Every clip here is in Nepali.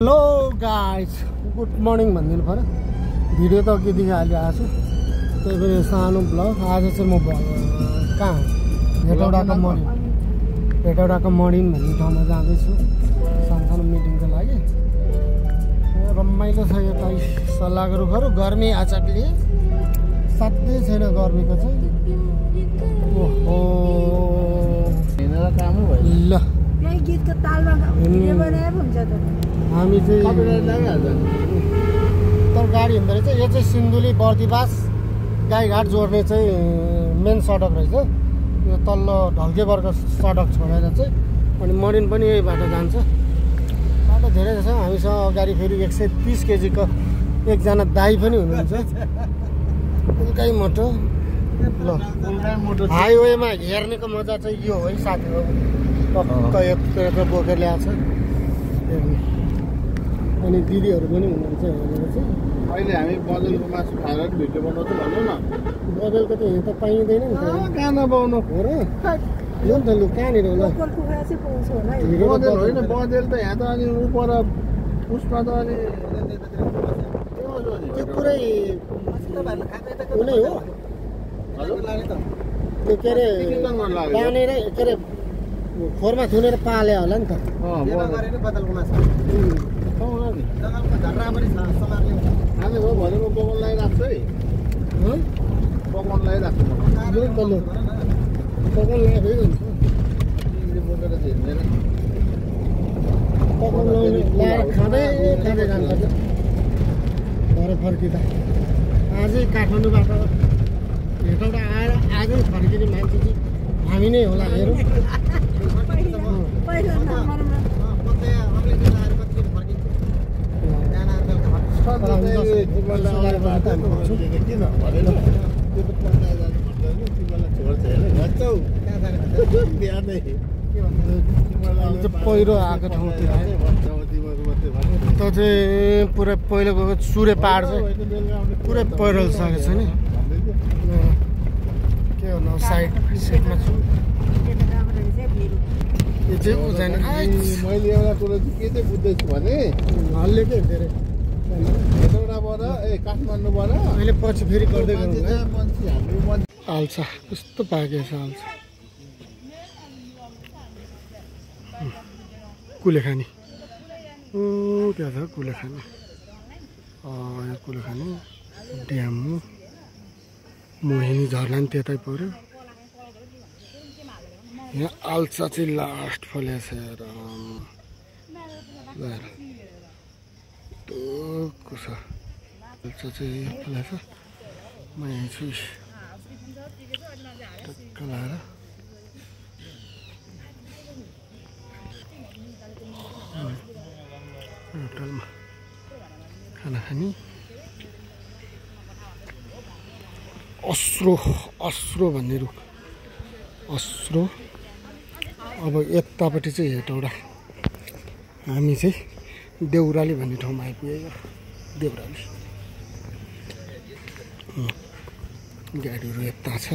हेलो गाइस, गुड मर्निङ भनिदिनु पर्यो। भिडियो त अघि देखिहाल्यो आएको छु, त्यही पनि सानो ब्लग। आज चाहिँ म कहाँ हेटौडाको मरिन भन्ने ठाउँमा जाँदैछु सानो मिटिङको लागि। रमाइलो छ यता सल्लाहको रुखहरू। गर्मी आचकले साध्यै छैन गर्मीको चाहिँ। ओहो ल गीतको तालमा भिडियो बनाए पो हुन्छ त। हामी चाहिँ तर गाडी हिँड्दो रहेछ। यो चाहिँ सिन्धुली बर्दिवास गाईघाट जोड्ने चाहिँ मेन सडक रहेछ। यो तल्लो ढल्केबरको सडक छोडेर चाहिँ अनि मरिन पनि यही बाटो जान्छ। बाटो धेरै छ। हामीसँग अगाडि फेरि 130 केजीको एकजना दाई पनि हुनुहुन्छ। उल्कै मोटो ल हाइवेमा हेर्नेको मजा चाहिँ यो हो है साथी हो। टक्क बोकेर ल्याएको छ अनि दिदीहरू पनि हुनुहुन्छ हेरेर चाहिँ। अहिले हामी बदलको मासु खाएर भिडियो बनाउँछ भन्नु न। बदलको त यहाँ त पाइँदैन नि त। कहाँ नपाउनु हो र यो नि त लु कहाँनिर होला लोकल कुखुरा चाहिँ पाउँछ होला है। बदल होइन, बदल त यहाँ त अनि उपर उसमा त अनि त्यो पुरै कुनै हो त्यो के अरे बानेर के अरे खोरमा थुनेर पाले होला नि त। बदलको माछा खाने हो भने म पकाउन लगाइराख्छु है। पकाउन लगाइराख्छु म। पकाउनु लाग्यो नि बोकेर चाहिँ हिँड्दैन। पकाउनु लगाएर खाँदै जानुपर्छ घर फर्किँदा। आजै काठमाडौँबाट हेटौडा आएर आजै फर्किने मान्छे चाहिँ हामी नै होला। हेरौँ पहिरो आएको ठाउँतिर त चाहिँ पुरै पहिलो गएको सुरे पहाड चाहिँ पुरै पहिरो सकेको छ नि। के भन्नु साइडमा छु। यो चाहिँ उजान मैले एउटा कुरो चाहिँ के चाहिँ बुझ्दैछु भने हल्ले के धेरै हेटौडाबाट काठमाडौँबाट अहिले पछि फेरि गर्दै गर्नु मान्छे हाम्रो मान्छे आल्छ कस्तो पाकेको छ आल्छ। कुलेखानी त्यहाँ छ कुलेखानी। यो कुलेखानी ड्याम हो। मोहिनी झर्ना नि त्यतै पऱ्यो। यहाँ आल्चा चाहिँ लास्ट फलेको छ हेर। को छ आल्चा चाहिँ फलेको छ। म यहाँ छु टक्क लाएर होटलमा खाना खाने। अस्रो भन्ने रुख अस्रो। अब यतापट्टि चाहिँ हेटौडा। हामी चाहिँ देउराली भन्ने ठाउँमा आइपुगेको। देउराली गाडीहरू यता छ।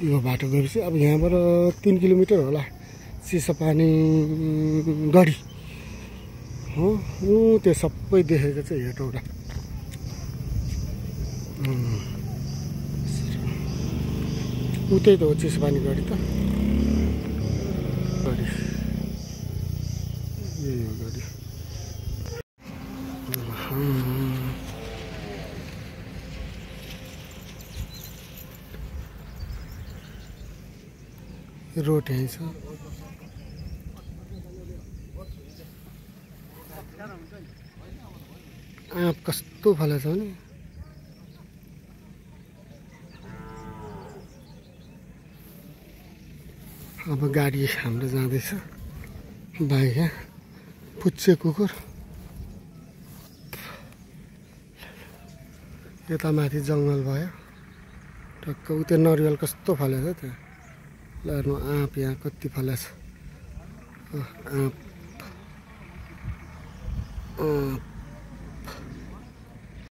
यो बाटो गएपछि अब यहाँबाट 3 किलोमिटर होला चिसोपानी गढी हो। त्यो सबै देखेको चाहिँ हेटौडा। उतै त हो चिसोपानी गढी त। गढी यही हो गढी। रोड यहीँ छ। आँप कस्तो फलेको छ नि। अब गाडी हाम्रो जाँदैछ बाइक। पुच्छे कुकुर यता माथि जङ्गल भयो टक्क। उता नरिवल कस्तो फलेको छ त्यहाँ। ल हेर्नु आँप यहाँ कति फलेको छ। आँप